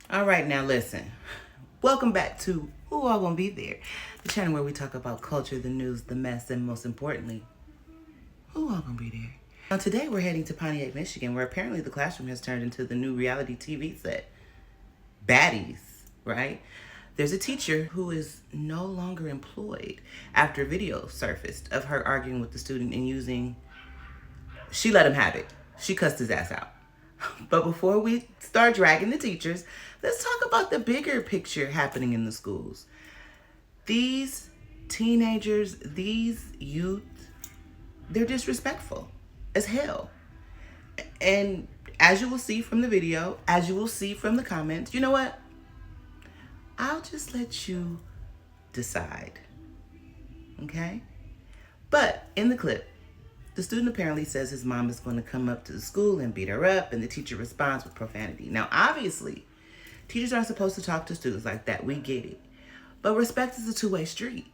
All right, now listen. Welcome back to Who All Gonna Be There, the channel where we talk about culture, the news, the mess, and most importantly, who all gonna be there. Now today we're heading to Pontiac, Michigan, where apparently the classroom has turned into the new reality TV set. Baddies, right? There's a teacher who is no longer employed after a video surfaced of her arguing with the student and she let him have it. She cussed his ass out. But before we start dragging the teachers, let's talk about the bigger picture happening in the schools. These teenagers, these youth, they're disrespectful as hell. And as you will see from the video, as you will see from the comments, you know what? I'll just let you decide. Okay? But in the clip, the student apparently says his mom is going to come up to the school and beat her up, and the teacher responds with profanity. Now, obviously, teachers aren't supposed to talk to students like that. We get it. But respect is a two-way street.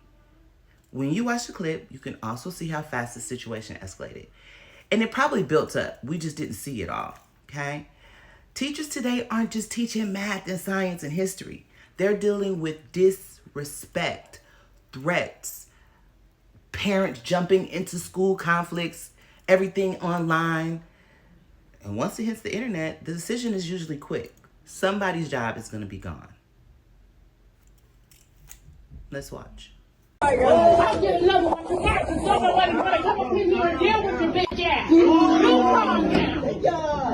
When you watch the clip, you can also see how fast the situation escalated. And it probably built up. We just didn't see it all, okay? Teachers today aren't just teaching math and science and history. They're dealing with disrespect, threats, parents jumping into school conflicts, everything online. And once it hits the internet, the decision is usually quick. Somebody's job is going to be gone. Let's watch. I get another one. You got to come up in here and deal with your big ass. You calm down.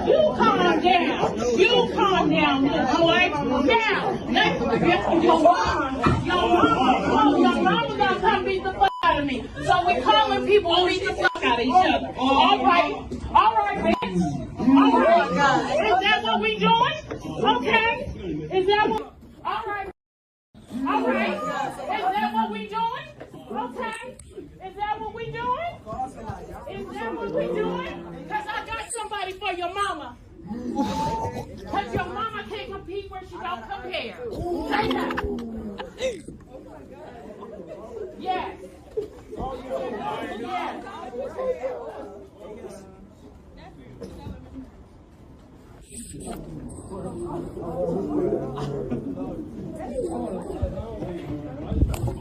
You calm down. You calm down, little boy. Now, let's get from your mama. Your mama gonna come beat the fuck out of me. So we're calling people to beat the fuck out of each other. All right, bitch. All right. Is that what we doing? Okay. Is that what? All right. All right. Is that what we doing? Okay. Is that what we doing? Is that what we doing? Because I got somebody for your mama. Because your mama can't compete where she don't compare. Say that. Yes. Yes.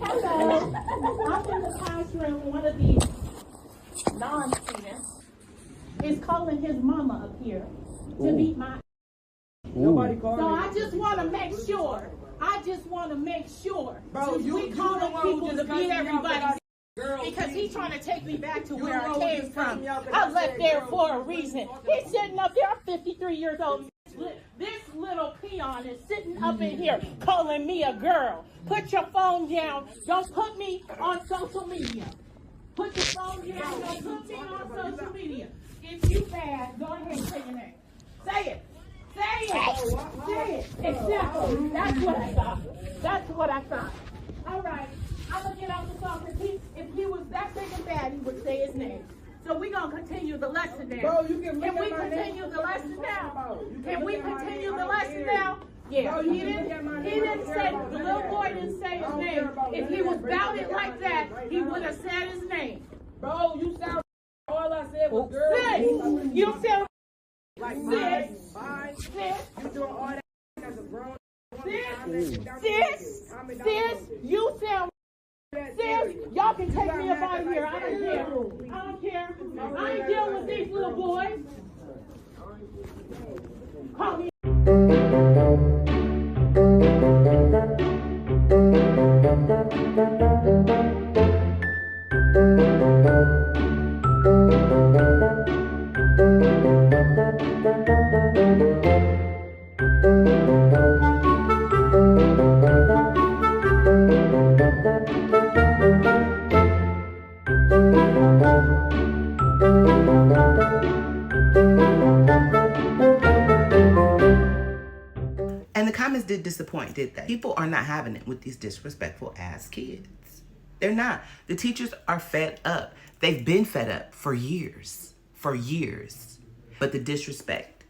Hello. I'm in the classroom. One of these non-students is calling his mama up here to beat my. Nobody called So me. I just want to make sure. Bro, we calling people to beat everybody. Because he's trying to take me back to where I came from. I left there for a reason. He's sitting up there. I'm 53 years old. This little peon is sitting up in here calling me a girl. Put your phone down. Don't put me on social media. Put your phone down. Don't put me on social media. If you bad, go ahead and say your name. Say it. Say it. Say it. Exactly. That's what I thought. That's what I thought. All right. I'm going to get out the phone because if he was that big and bad, he would say his name. So we're going to continue the lesson now. Bro, you can we continue the lesson now? Can we continue the lesson now? Yeah, he didn't say, the little boy didn't say his name. If he was about it like that, he would have said his name. Bro, you sound. All I said was girl. Sis, you sound like sis. You doing all that as a grown. Sis, you sound. Sis, y'all can take me up out of here. I don't care. I don't care. I ain't dealing with these little boys. Call me. And the comments did disappoint, did they? People are not having it with these disrespectful ass kids. They're not. The teachers are fed up. They've been fed up for years. But the disrespect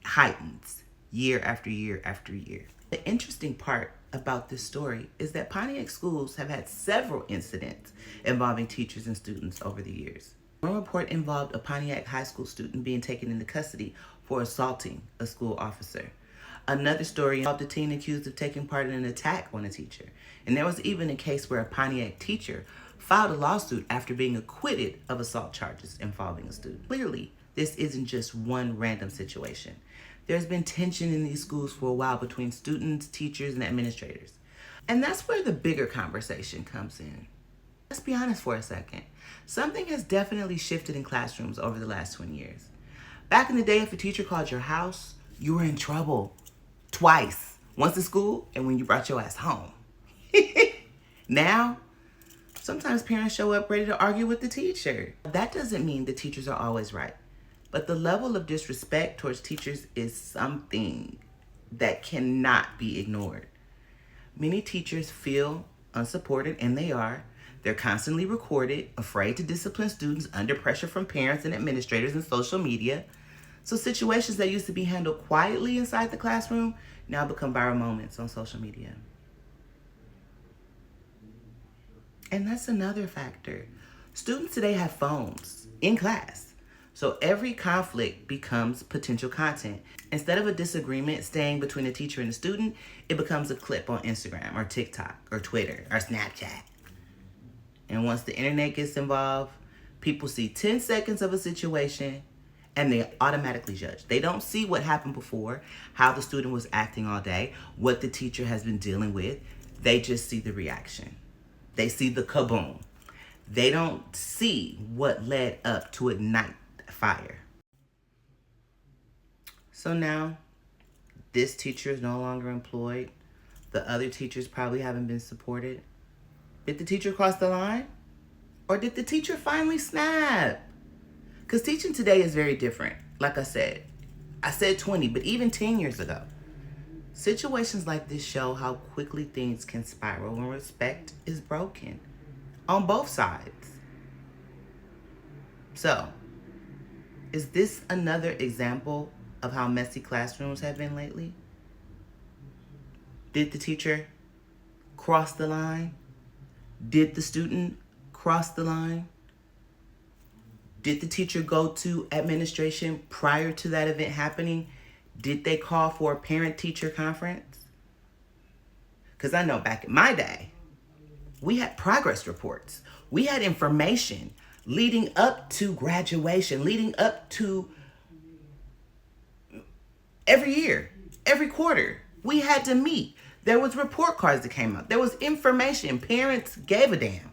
heightens year after year after year. The interesting part about this story is that Pontiac schools have had several incidents involving teachers and students over the years. One report involved a Pontiac high school student being taken into custody for assaulting a school officer. Another story involved a teen accused of taking part in an attack on a teacher. And there was even a case where a Pontiac teacher filed a lawsuit after being acquitted of assault charges involving a student. Clearly, this isn't just one random situation. There's been tension in these schools for a while between students, teachers, and administrators. And that's where the bigger conversation comes in. Let's be honest for a second. Something has definitely shifted in classrooms over the last 20 years. Back in the day, if a teacher called your house, you were in trouble. Twice. Once at school and when you brought your ass home. Now, sometimes parents show up ready to argue with the teacher. That doesn't mean the teachers are always right. But the level of disrespect towards teachers is something that cannot be ignored. Many teachers feel unsupported, and they are. They're constantly recorded, afraid to discipline students under pressure from parents and administrators and social media. So situations that used to be handled quietly inside the classroom now become viral moments on social media. And that's another factor. Students today have phones in class. So every conflict becomes potential content. Instead of a disagreement staying between a teacher and a student, it becomes a clip on Instagram or TikTok or Twitter or Snapchat. And once the internet gets involved, people see 10 seconds of a situation and they automatically judge. They don't see what happened before, how the student was acting all day, what the teacher has been dealing with. They just see the reaction. They see the kaboom. They don't see what led up to ignite the fire. So now, this teacher is no longer employed. The other teachers probably haven't been supported. Did the teacher cross the line? Or did the teacher finally snap? Because teaching today is very different. Like I said 20, but even 10 years ago. Situations like this show how quickly things can spiral when respect is broken on both sides. So, is this another example of how messy classrooms have been lately? Did the teacher cross the line? Did the student cross the line? Did the teacher go to administration prior to that event happening? Did they call for a parent-teacher conference? Because I know back in my day, we had progress reports. We had information leading up to graduation, leading up to every year, every quarter. We had to meet. There was report cards that came out. There was information. Parents gave a damn.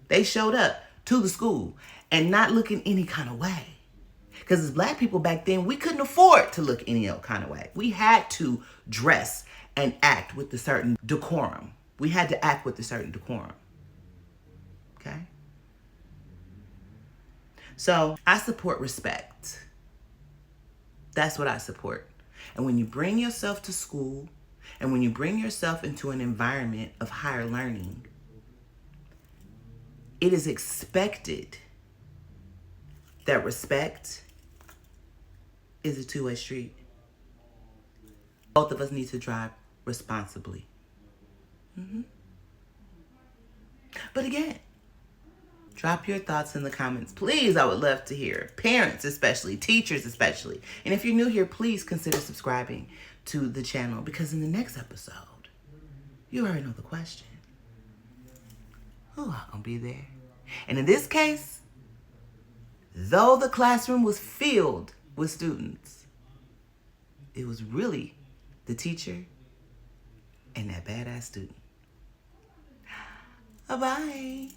They showed up to the school and not looking any kind of way. Because as Black people back then, we couldn't afford to look any old kind of way. We had to dress and act with a certain decorum. We had to act with a certain decorum. Okay? So I support respect. That's what I support. And when you bring yourself to school and when you bring yourself into an environment of higher learning, it is expected that respect is a two-way street. Both of us need to drive responsibly. But again, drop your thoughts in the comments. Please, I would love to hear. Parents especially, teachers especially. And if you're new here, please consider subscribing to the channel because in the next episode, you already know the question. Who are gonna be there? And in this case, though the classroom was filled with students, it was really the teacher and that badass student. Bye-bye.